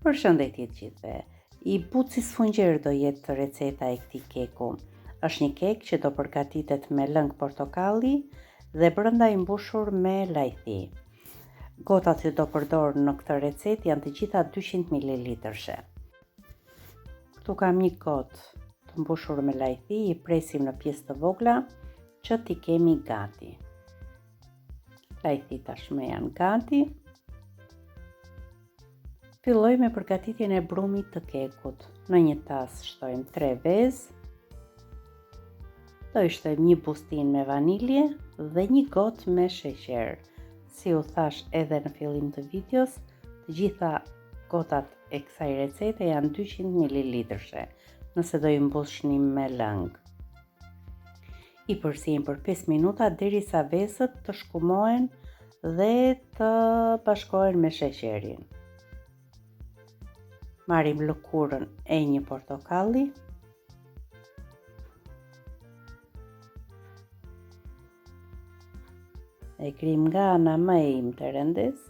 Përshëndetje të gjithëve. I butë si sfungjer do jetë receta e këtij keku. Është një kek që do përgatitet me lëng portokalli dhe brenda i mbushur me lajthi. Gotat që do përdor në këtë recetë janë të gjitha 200 ml. Këtu kam një gotë të mbushur me lajthi, i presim në pjesë të vogla që t'i kemi gati. Lajthi tashmë janë gati. Filloj me përgatitjen e brumit të kekut. Në një tas shtojmë 3 vezë. Do i shtojmë një bustin me vanilje dhe një gotë me sheqer. Si u thash edhe në fillim të videos, të gjitha gotat e kësaj recete janë 200 ml, nëse do i mbushni me lëng. I përsijim për 5 minuta derisa vezët të shkumohen dhe të bashkohen me sheqerin. Marrim lëkurën e një portokalli. E krim nga ana më e imtë të rëndes.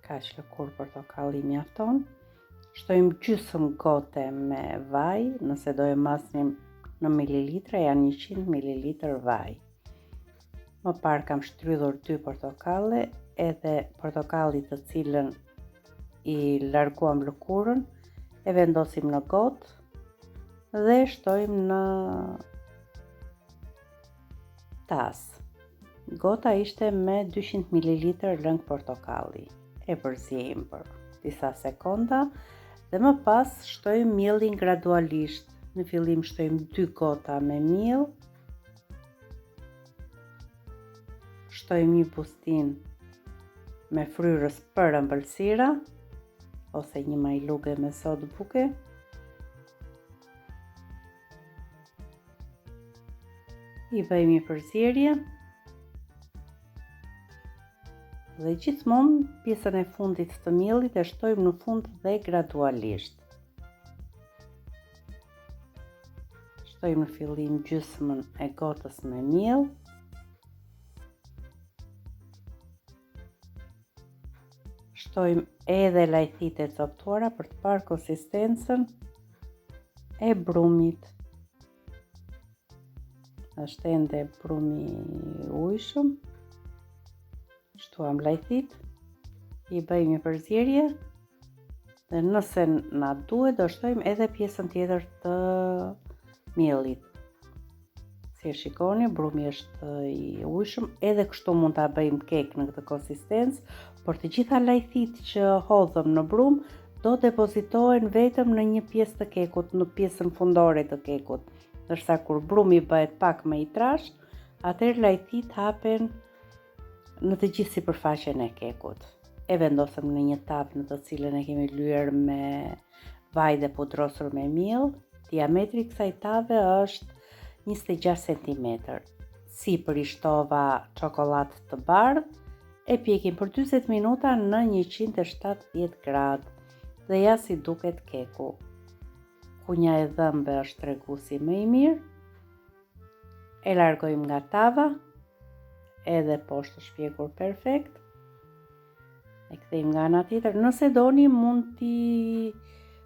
Kaq lëkurë portokalli mjafton. Shtojmë gjysmë gote me vaj, nëse do e masnim në mililitre janë 100 ml vaj. Më parë kam shtrydhur 2 portokalle, edhe portokalli të cilën i larguam lëkurën, e vendosim në gotë dhe shtojmë në tas. Gota ishte me 200 ml lëng portokalli. E përzijim për disa sekonda dhe më pas shtojmë mielin gradualisht. Në fillim shtojmë 2 gota me miell. Shtojmë një bustin me fryrës për ëmbëlsira ose një majluge me sodë buke. I bëjmë një përzierje dhe gjithmonë pjesën e fundit të miellit e shtojmë në fund dhe gradualisht. Shtojmë në fillim gjysmën e gotës me miell. Shtojmë edhe lajthit e coptuara për të parë konsistencën e brumit. Është ende brumi ujshëm. Shtuam lajthit, i bëjmë një përzierje dhe nëse na duhet do shtojmë edhe pjesën tjetër të miellit. Si e shikoni, brumi është i ujshëm, edhe kështu mund ta bëjmë kek në këtë konsistencë, por të gjitha lajthit që hodhëm në brum do depozitohen vetëm në një pjesë të kekut, në pjesën fundore të kekut. Ndërsa kur brumi bëhet pak më i trashë, atëherë lajthit hapen në të gjithë sipërfaqen e kekut. E vendosëm në një tavë në të cilën e kemi lyer me vaj dhe pudrosur me miell. Diametri i kësaj tave është 26 cm. Sipër i shtova çokoladë të bardhë, e pjekim për 40 minuta në 170 gradë dhe ja si duket keku. Kunja e dhëmbe është treguesi më i mirë. E largojmë nga tava, edhe poshtë është pjekur perfekt. E kthejmë nga ana tjetër. Nëse doni mund t'i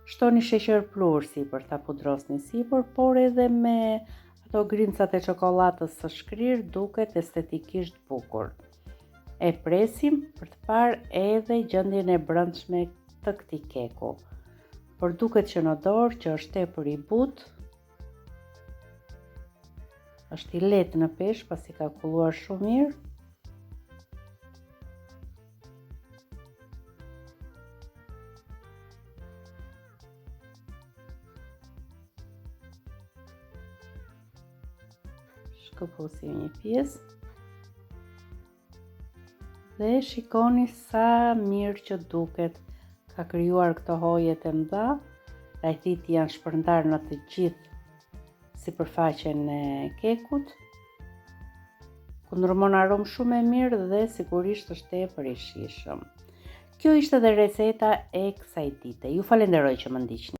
shtoni sheqer plur sipër, ta pudrosni sipër, por edhe me ato grimcat e çokoladës së shkrirë duket estetikisht bukur. E presim për të parë edhe gjendjen e brendshme të këtij keku. Por duket që në dorë që është tepër i butë. Është i lehtë në peshë pasi ka kulluar shumë mirë. Shkëputim një pjesë. Dhe shikoni sa mirë që duket. Ka krijuar këto hoje të mëdha. Lajthit janë shpërndar në të gjithë sipërfaqen e kekut. Kundërmon aromë shumë e mirë dhe sigurisht është tepër i shijshëm. Kjo ishte dhe receta e kësaj dite. Ju falenderoj që më ndiqni.